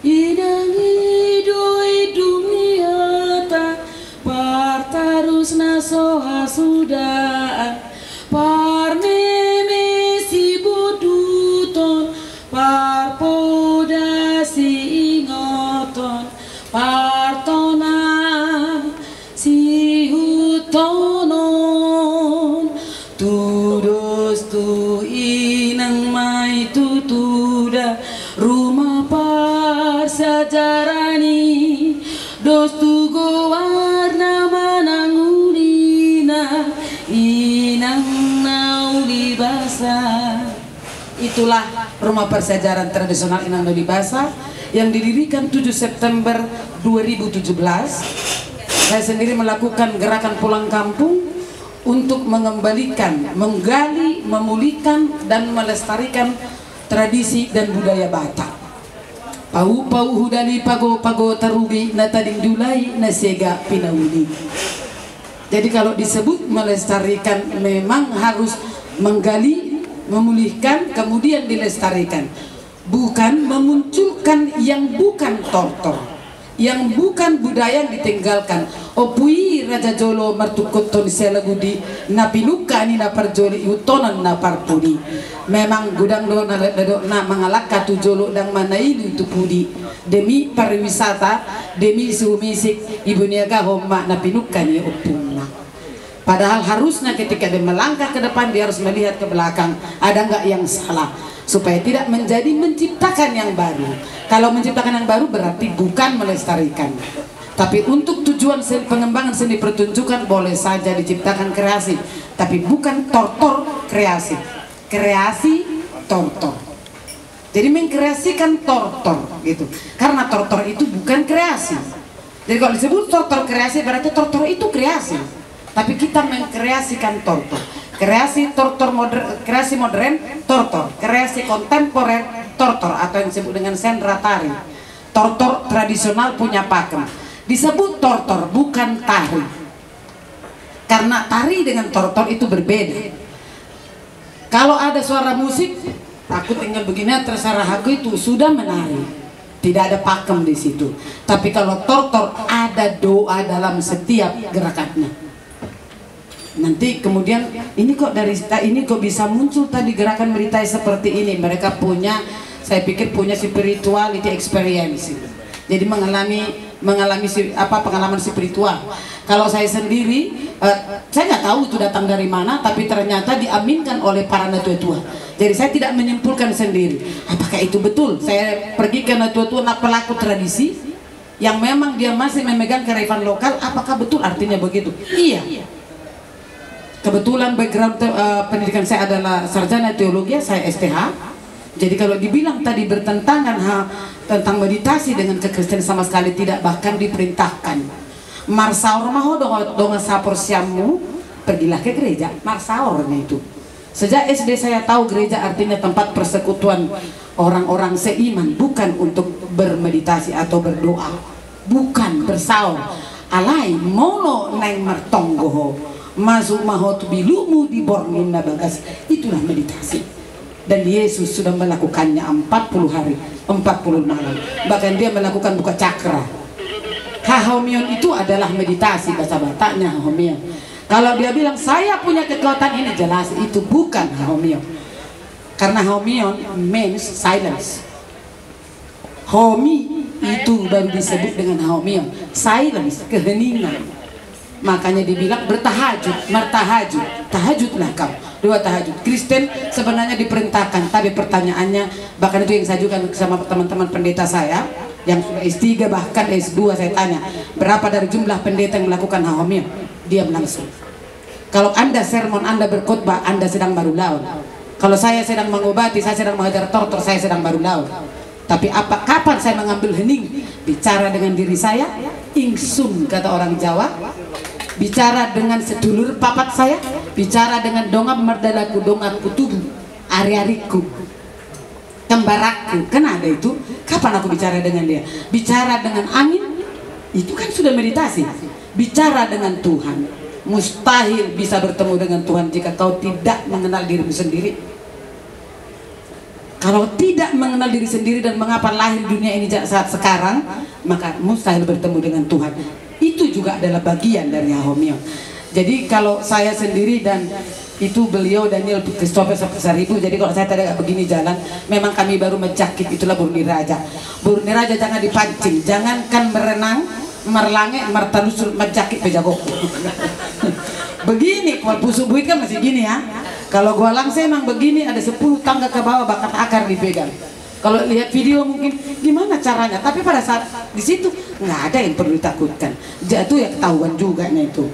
Inang idoi dunia tak partarus nasoha sudah parmeme si buduton parpoda si ingoton partona si hutonon tudos tu inang mai tutuda rumah sejarani dos tugo warna manangulina inang nauli basa. Itulah rumah persejaraan tradisional Inang Nauli Basa yang didirikan 7 September 2017. Saya sendiri melakukan gerakan pulang kampung untuk mengembalikan, menggali, memulihkan dan melestarikan tradisi dan budaya Batak. Pau-pau hudali pago-pago tarubi na tading julai na sega pinawili. Jadi kalau disebut melestarikan memang harus menggali, memulihkan, kemudian dilestarikan. Bukan memunculkan yang bukan tortor, yang bukan budaya yang ditinggalkan. Opui Raja Jolo martukoton selagudi napinuka ni na parjoli utonan na parpudi. Memang gudang do na mangalaka tu jolo dang manailu tu pudi demi pariwisata, demi sumisik ibu niaga homma napinuka ni opungna. Padahal harusnya ketika dia melangkah ke depan dia harus melihat ke belakang, ada nggak yang salah supaya tidak menjadi menciptakan yang baru. Kalau menciptakan yang baru berarti bukan melestarikan. Tapi untuk tujuan pengembangan seni pertunjukan boleh saja diciptakan kreasi, tapi bukan tortor kreasi. Kreasi tortor. Jadi mengkreasikan tortor gitu. Karena tortor itu bukan kreasi. Jadi kalau disebut tortor kreasi berarti tortor itu kreasi. Tapi kita mengkreasikan tortor. Kreasi tortor modern, kreasi modern tortor, kreasi kontemporer tortor atau yang disebut dengan sentra tari. Tortor tradisional punya pakem. Disebut tortor bukan tari. Karena tari dengan tortor itu berbeda. Kalau ada suara musik, aku tinggal begini terserah aku itu sudah menari. Tidak ada pakem di situ. Tapi kalau tortor ada doa dalam setiap gerakannya. Nanti kemudian ini kok dari ini kok bisa muncul tadi gerakan meritai seperti ini. Mereka punya, saya pikir punya spirituality experience. Jadi mengalami pengalaman spiritual. Kalau saya sendiri, saya nggak tahu itu datang dari mana, tapi ternyata diaminkan oleh para natua-tua. Jadi saya tidak menyimpulkan sendiri. Apakah itu betul? Saya pergi ke natua-tua, pelaku tradisi, yang memang dia masih memegang kearifan lokal. Apakah betul artinya begitu? Iya. Kebetulan background pendidikan saya adalah sarjana teologi, saya STH. Jadi kalau dibilang tadi bertentangan tentang meditasi dengan kekristenan sama sekali tidak, bahkan diperintahkan. Marsaur maho donga sapor siamu, pergilah ke gereja. Marsaurnya itu. Sejak SD saya tahu gereja artinya tempat persekutuan orang-orang seiman, bukan untuk bermeditasi atau berdoa, bukan bersaur. Alai molo neng mertonggoho, masuk mahot bilumu di borngin bagas, itulah meditasi. Dan Yesus sudah melakukannya 40 hari, 40 malam. Bahkan dia melakukan buka cakra. Hahomion itu adalah meditasi, bahasa Bataknya hahomion. Kalau dia bilang saya punya kekuatan ini, jelas itu bukan hahomion. Karena hahomion means silence. Homi itu baru disebut dengan hahomion. Silence, keheningan. Makanya dibilang bertahajud, mertahajud, tahajudlah kau. 2 tahajud. Kristen sebenarnya diperintahkan, tapi pertanyaannya, bahkan itu yang saya ajukan sama teman-teman pendeta saya yang sudah S3 bahkan S2, saya tanya berapa dari jumlah pendeta yang melakukan hahomion. Diam langsung. Kalau Anda sermon, Anda berkhotbah, Anda sedang baru laut. Kalau saya sedang mengobati, saya sedang mengajar tortor, saya sedang baru laut. Tapi kapan saya mengambil hening? Bicara dengan diri saya, ingsun kata orang Jawa. Bicara dengan sedulur papat saya, bicara dengan dongam merdalaku, dongaku tubuh, ari-ariku, kembaraku, kan ada itu. Kapan aku bicara dengan dia? Bicara dengan angin, itu kan sudah meditasi. Bicara dengan Tuhan, mustahil bisa bertemu dengan Tuhan jika kau tidak mengenal dirimu sendiri. Kalau tidak mengenal diri sendiri dan mengapa lahir dunia ini saat sekarang, maka mustahil bertemu dengan Tuhan. Itu juga adalah bagian dari Hahomio. Jadi kalau saya sendiri dan itu beliau Daniel Christopher Saribu, jadi kalau saya tidak begini jalan, memang kami baru menjakit, itulah Buruni Raja. Buruni Raja jangan dipancing, jangankan berenang, merlange, mertanusul, menjakit pejago. Begini, kalau busuk buit kan masih gini ya. Kalau gua langsung emang begini, ada 10 tangga ke bawah bakat akar dipegang. Kalau lihat video mungkin gimana caranya, tapi pada saat di situ nggak ada yang perlu ditakutkan. Jatuh ya ketahuan juga nih itu.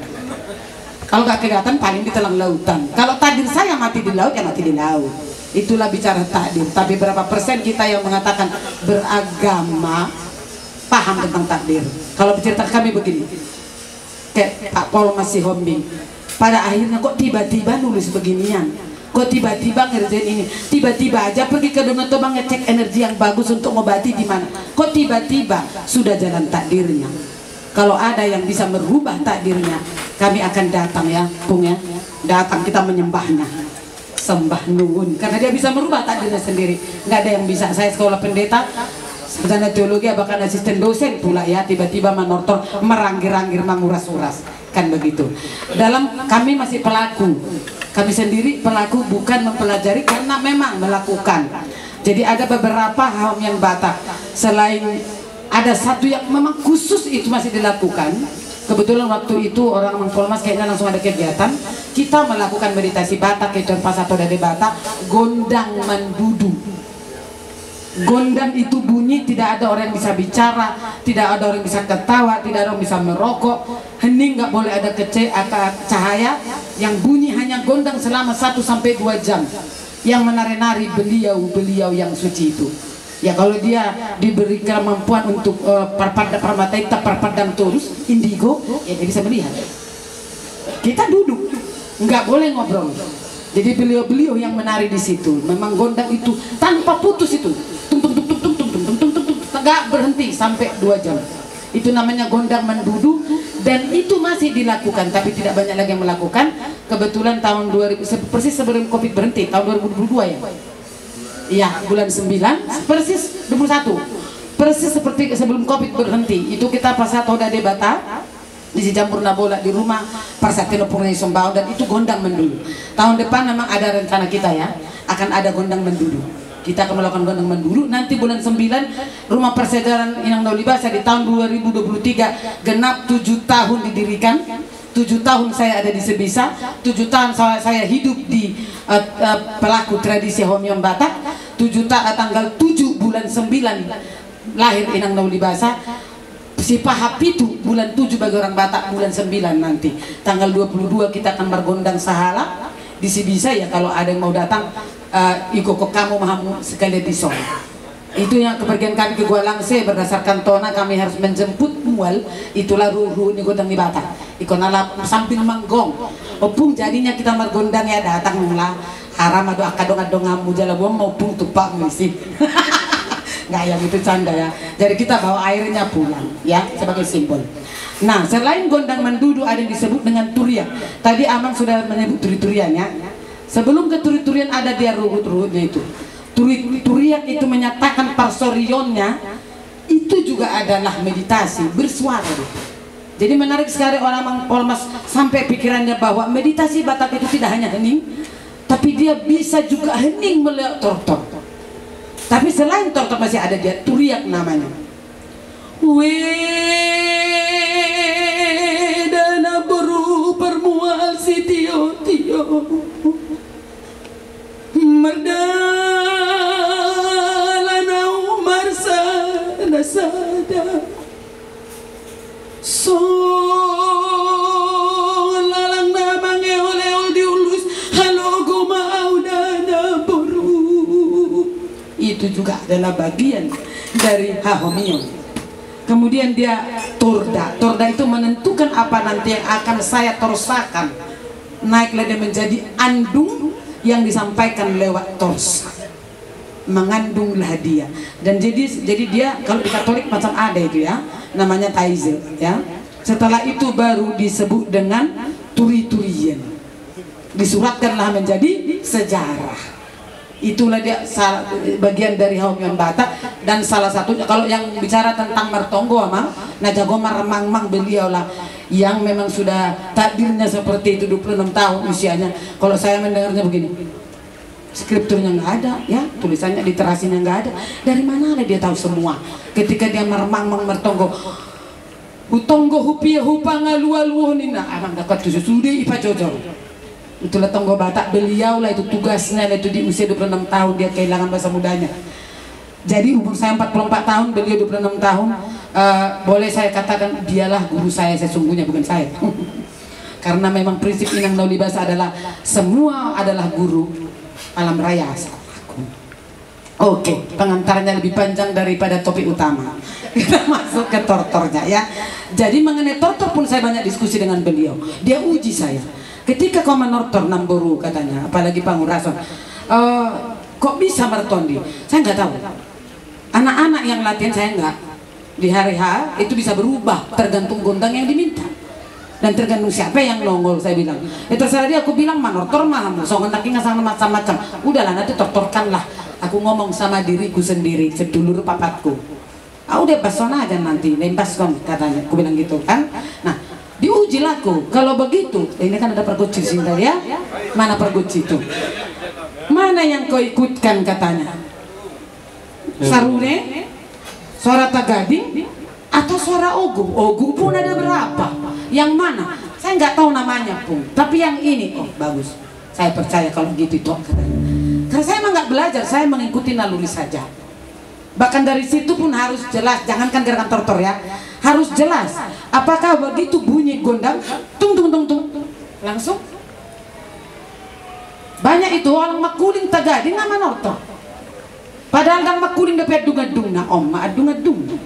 Kalau nggak kelihatan paling di telang lautan. Kalau takdir saya mati di laut ya mati di laut. Itulah bicara takdir. Tapi berapa persen kita yang mengatakan beragama paham tentang takdir? Kalau bicara kami begini, kayak Pak Paul masih hombing. Pada akhirnya kok tiba-tiba nulis beginian, kok tiba-tiba ngerjain ini, tiba-tiba aja pergi ke Donoto Bang ngecek energi yang bagus untuk ngobati di mana, kok tiba-tiba sudah jalan takdirnya. Kalau ada yang bisa merubah takdirnya, kami akan datang ya, Pung ya, datang kita menyembahnya, sembah nuwun, karena dia bisa merubah takdirnya sendiri. Nggak ada yang bisa. Saya sekolah pendeta, sebenarnya teologi, bahkan asisten dosen pula ya, tiba-tiba menortor, meranggir-ranggir, menguras-uras. Kan begitu. Dalam kami masih pelaku, kami sendiri pelaku, bukan mempelajari karena memang melakukan. Jadi ada beberapa Hahomyan Batak, selain ada satu yang memang khusus itu masih dilakukan. Kebetulan waktu itu orang Mangpolmas kayaknya langsung ada kegiatan, kita melakukan meditasi Batak, itu pas atau dari Batak, gondang mendudu. Gondang itu bunyi, tidak ada orang yang bisa bicara, tidak ada orang yang bisa ketawa, tidak ada orang yang bisa merokok, hening, nggak boleh ada cahaya, yang bunyi hanya gondang selama 1-2 jam, yang menari-nari beliau yang suci itu. Ya kalau dia diberi kemampuan untuk parpadam terus indigo, ya dia bisa melihat. Kita duduk, nggak boleh ngobrol. Jadi beliau yang menari di situ, memang gondang itu tanpa putus itu, tegak berhenti sampai 2 jam. Itu namanya gondang mendudu, dan itu masih dilakukan, tapi tidak banyak lagi yang melakukan. Kebetulan tahun 2000, persis sebelum Covid berhenti, tahun 2022 ya. Iya, bulan 9, persis 21. Persis seperti sebelum Covid berhenti, itu kita pas atau Dade Bata di Cicampurna bola di rumah Parsatino Purni Sombao, dan itu gondang mendudu. Tahun depan memang ada rencana kita ya, akan ada gondang mendudu. Kita akan melakukan gondang mendudu nanti bulan 9. Rumah Persejaran Inang Daulibasa di tahun 2023 genap 7 tahun didirikan. 7 tahun saya ada di Sebisa, 7 tahun saya hidup di pelaku tradisi Hahomyan Batak. 7 tanggal 7 bulan 9 lahir Inang Daulibasa. Si Pahap itu bulan 7 bagi orang Batak, bulan 9 nanti tanggal 22 kita akan bergondang sahala di Sebisa ya. Kalau ada yang mau datang, iko kok kamu mahamu sekali di sana. Itu yang kepergian kami ke Gua Langse berdasarkan tona, kami harus menjemput mual, itulah ruhu ini gondang di Batak. Iko nala samping manggong. Opung jadinya kita bergondang ya, datang lah haram ado akadong-adong ngamu jala buang maupun tupak misi. Nggak, yang itu canda ya. Jadi kita bawa airnya pulang ya sebagai simbol. Nah, selain gondang mendudu ada yang disebut dengan turian. Tadi Amang sudah menyebut turi-turian ya. Sebelum ke turi-turian ada dia ruhut-ruhutnya itu. Turian itu menyatakan parsorionnya itu juga adalah meditasi bersuara. Jadi menarik sekali orang Mangpolmas sampai pikirannya bahwa meditasi Batak itu tidak hanya hening, tapi dia bisa juga hening melihat tortor. Tapi selain tortor masih ada dia turiak namanya. Wedana beru permual si tio-tio merdalanau marsa nasada so lalang namanya oleh diulus halogo maudana beru. Itu juga adalah bagian dari Hahomio. Kemudian dia torda. Torda itu menentukan apa nanti yang akan saya torsakan. Naiklah dia menjadi andung yang disampaikan lewat torsa. Mengandunglah dia. Dan jadi dia kalau di Katolik macam ada itu ya, namanya taizel ya. Setelah itu baru disebut dengan turi-turian, disuratkanlah menjadi sejarah. Itulah dia bagian dari Haumian Batak. Dan salah satunya kalau yang bicara tentang Martonggo ama Najago Maremang beliau lah yang memang sudah takdirnya seperti itu, 26 tahun usianya. Kalau saya mendengarnya begini, skripturnya nggak ada ya, tulisannya literasinya nggak ada, dari mana dia tahu semua ketika dia Maremang Martonggo Hutonggo hupia hupa ngalu nina amang dapat susudi ipa jojol. Itulah Tonggo Batak beliau lah, itu tugasnya itu di usia 26 tahun dia kehilangan masa mudanya. Jadi umur saya 44 tahun, beliau 26 tahun. Boleh saya katakan dialah guru saya sesungguhnya, bukan saya. Karena memang prinsip Inang Naulibasa adalah semua adalah guru alam raya asal aku. Oke, pengantarnya lebih panjang daripada topik utama. Kita masuk ke tortornya ya. Jadi mengenai tortor pun saya banyak diskusi dengan beliau. Dia uji saya. Ketika kau menortor Namboru katanya, apalagi Pangurason, kok bisa mertondi? Saya nggak tahu. Anak-anak yang latihan saya nggak. Di hari H itu bisa berubah tergantung gondang yang diminta dan tergantung siapa yang nongol. Saya bilang, terserah dia. Aku bilang manortor mah, so ngendakin sama macam-macam. Udahlah nanti tortorkanlah. Aku ngomong sama diriku sendiri, sedulur papatku. Udah pasona aja nanti, lembas kon katanya. Aku bilang gitu kan. Nah, diuji laku. Kalau begitu, ini kan ada perguci di sini ya. Mana perguci itu? Mana yang kau ikutkan katanya? Sarune, suara Tagading, atau suara Ogu? Ogu pun ada berapa? Yang mana? Saya nggak tahu namanya pun. Tapi yang ini, oh bagus. Saya percaya kalau gitu itu katanya. Karena saya emang nggak belajar, saya mengikuti naluri saja. Bahkan dari situ pun harus jelas, jangankan gerakan tortor ya, harus jelas. Apakah begitu bunyi gondang, tung tung tung tung, langsung. Banyak itu orang makuling Tagading nama nortor. Padahal dan makuling dapat dunga-dung na omma adung-adung.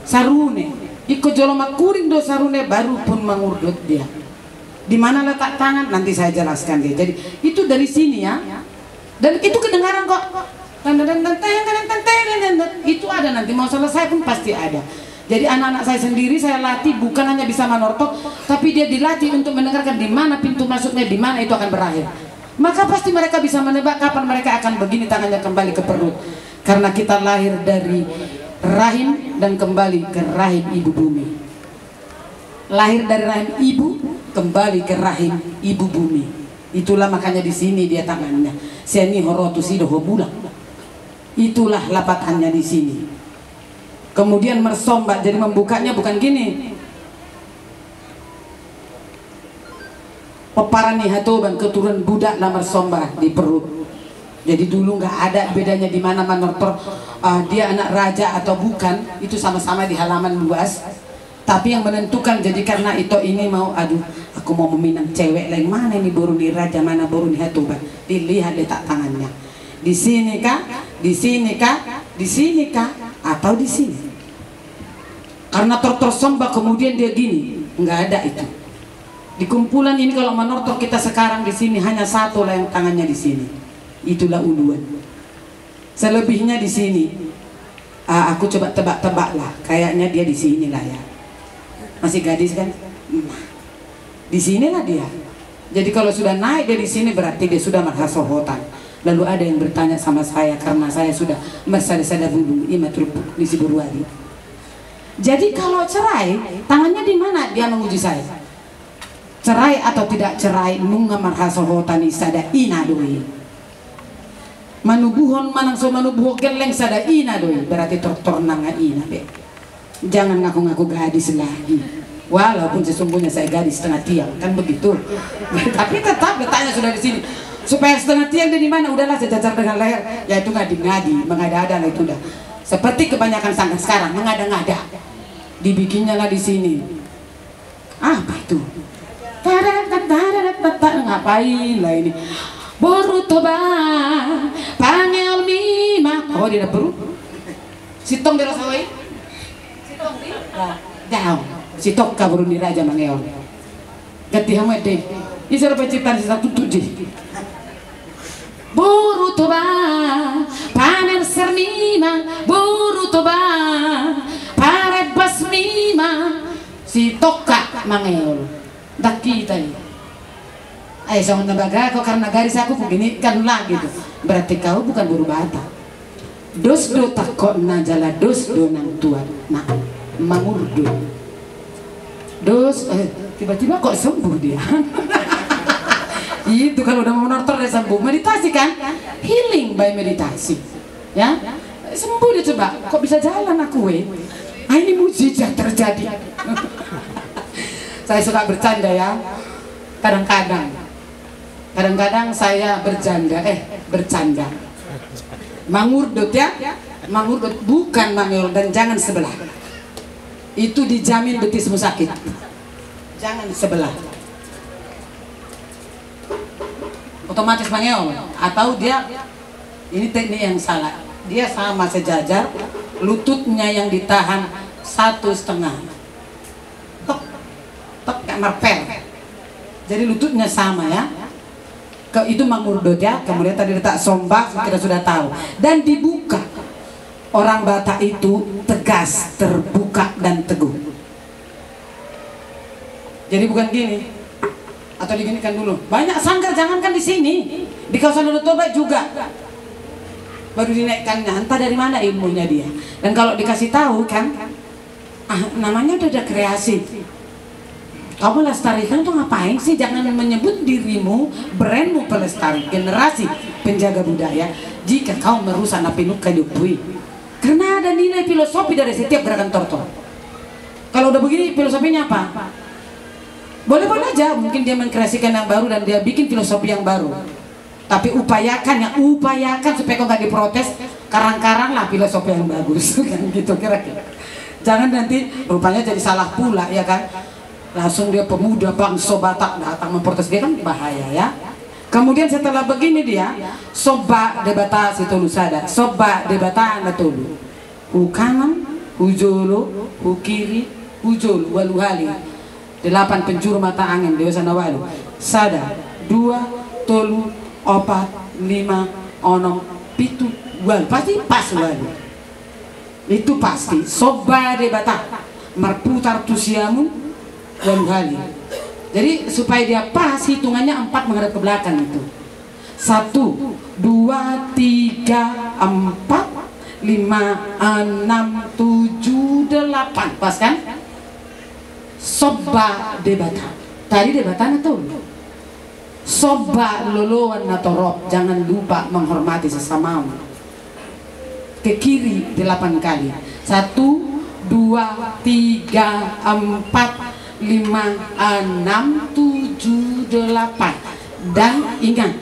Sarune, iko jolo makuling do sarune baru pun mengurdut dia. Di mana letak tangan nanti saya jelaskan dia. Jadi itu dari sini ya. Dan itu kedengaran kok. Itu ada nanti mau selesai pun pasti ada. Jadi anak-anak saya sendiri saya latih bukan hanya bisa manortor, tapi dia dilatih untuk mendengarkan di mana pintu masuknya, di mana itu akan berakhir. Maka pasti mereka bisa menebak kapan mereka akan begini tangannya kembali ke perut. Karena kita lahir dari rahim dan kembali ke rahim ibu bumi. Lahir dari rahim ibu kembali ke rahim ibu bumi. Itulah makanya di sini dia tangannya. Seni horotu sidoho bulan. Itulah lapatannya di sini. Kemudian mersombak, jadi membukanya bukan gini. Peparani hatoban keturunan budak lah mersombak di perut. Jadi dulu nggak ada bedanya di mana manortor dia anak raja atau bukan, itu sama-sama di halaman luas. Tapi yang menentukan jadi karena itu ini mau aku mau meminang cewek lain, mana ini baru ni raja, mana baru ni hatoban. Dilihat letak tangannya. Di sini kah? Di sini kah? Di sini kah? Atau di sini? Karena tortor sombak kemudian dia gini, nggak ada itu. Di kumpulan ini kalau menortor kita sekarang di sini hanya satu lah yang tangannya di sini. Itulah uluan. Selebihnya di sini. Aku coba tebak-tebak lah. Kayaknya dia di sini lah ya. Masih gadis kan? Di sinilah dia. Jadi kalau sudah naik dari sini berarti dia sudah marhasohotan. Lalu ada yang bertanya sama saya karena saya sudah mersada-sada bulu imatul di Siburwadi. Jadi kalau cerai, tangannya di mana? Dia menguji saya. Cerai atau tidak cerai, nunga marhasohotani sada ina doi. Manubuhon manang so manubuho geleng sada ina doi. Berarti tortor nanga ina be. Jangan ngaku-ngaku gadis lagi. Walaupun sesungguhnya saya gadis setengah tiang, kan begitu. Tapi tetap letaknya sudah di sini. Supaya setengah tiang dari mana? Udahlah sejajar dengan leher. Ya itu ngadi-ngadi, mengada-ada lah itu udah. Seperti kebanyakan sangka sekarang mengada-ngada. Dibikinnya lah di sini. Apa itu? Ngapain lah ini? Boru toba pangel mima. Oh dia perlu. Sitong di rasawai. Sitong di. Jauh. Sitok kabur di raja mangeol. Gati hamet deh. Isar pecitan satu tujuh. Boru toba panen sernima. Boru toba paret basmima. Sitok kak mangeol. dak kita ini. Sama nabaga kau karena garis aku begini kan lah gitu. Berarti kau bukan buru bata. Dos do takok na jala dos do nang tuan. Nah, mangurdo. Dos tiba-tiba kok sembuh dia. Itu kalau udah mau motor dia sembuh. Meditasi kan? Healing by meditasi. Ya? Sembuh dia coba. Kok bisa jalan aku ini mujizat terjadi. Saya suka bercanda ya. Kadang-kadang saya bercanda. Mangurdut ya. Mangurdut bukan mangurdut dan jangan sebelah. Itu dijamin betismu sakit. Jangan sebelah. Otomatis mangeol atau dia ini teknik yang salah. Dia sama sejajar, lututnya yang ditahan 1,5. Tok kayak merpel. Jadi lututnya sama ya. Itu mangurdut ya. Kemudian tadi letak sombak kita sudah tahu. Dan dibuka. Orang Batak itu tegas, terbuka dan teguh. Jadi bukan gini. Atau diginikan dulu. Banyak sanggar jangankan di sini. Di kawasan Danau Toba juga. Baru dinaikkannya. Entah dari mana ilmunya dia. Dan kalau dikasih tahu kan, namanya udah ada kreasi. Kamu lestarikan tuh ngapain sih? Jangan menyebut dirimu, brandmu pelestari, generasi penjaga budaya. Jika kau merusak napinuk kajupui. Karena ada nilai filosofi dari setiap gerakan tortor. Kalau udah begini filosofinya apa? Boleh-boleh aja, mungkin dia mengkreasikan yang baru dan dia bikin filosofi yang baru. Tapi upayakan supaya kau nggak diprotes. Karang-karang lah filosofi yang bagus, kan gitu kira-kira. Jangan nanti rupanya jadi salah pula ya kan. Langsung dia pemuda bangsa Batak datang memprotes, dia kan bahaya ya. Kemudian setelah begini dia soba debata situ lusada, soba debata natulu. Kanan, ujolo, kiri, ujolo, waluhali. 8 penjuru mata angin dewasa nawalu. Sada, 2, tolu, 4, 5, onom, pitu, wal. Pasti pas walu. Itu pasti. Soba debata, marputar tusiamu, waluhali. Jadi supaya dia pas hitungannya 4 menghadap ke belakang itu. 1, 2, 3, 4, 5, 6, 7, 8. Pas kan? Soba debata. Tadi debatan atau soba loloan atau rob. Jangan lupa menghormati sesamamu. Ke kiri 8 kali. 1, 2, 3, 4, 5, 6, 7, 8. Dan ingat,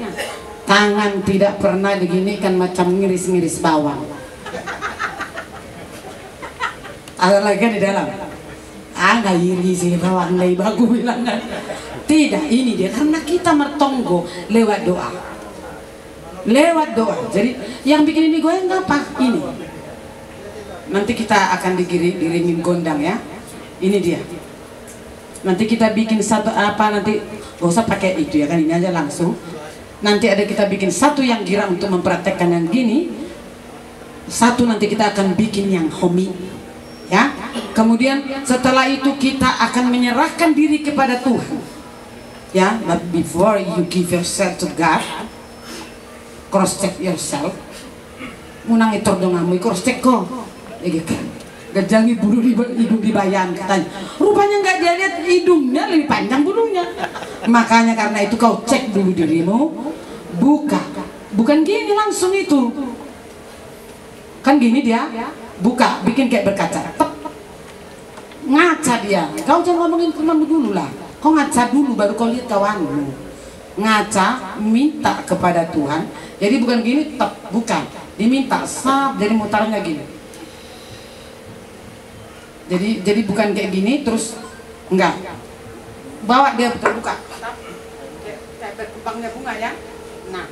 tangan tidak pernah diginikan macam ngiris-ngiris bawang. Ada lagi di dalam. Nggak iri sih bawang lagi bagus bilang. Tidak, ini dia karena kita mertonggo lewat doa. Lewat doa. Jadi yang bikin ini goyang apa? Ini. Nanti kita akan diringin gondang ya. Ini dia. Nanti kita bikin satu nanti gak usah pakai itu ya kan, ini aja langsung. Nanti ada kita bikin satu yang gira untuk mempraktekkan yang gini. Satu nanti kita akan bikin yang homi ya. Kemudian setelah itu kita akan menyerahkan diri kepada Tuhan ya. But before you give yourself to God, cross check yourself. Munang itu dongamu cross check kok gajangi bulu hidung dibayang katanya. Rupanya nggak dia lihat hidungnya lebih panjang bulunya. Makanya karena itu kau cek dulu dirimu. Bukan gini langsung itu. Kan gini dia buka, bikin kayak berkaca. Tep. Ngaca dia. Kau jangan ngomongin temanmu dulu lah. Kau ngaca dulu baru kau lihat kawanmu. Ngaca, minta kepada Tuhan. Jadi bukan gini, bukan. Diminta sab, jadi mutarnya gini. Jadi bukan kayak gini terus enggak. Bawa dia terbuka. Kayak berkembangnya bunga ya. Nah,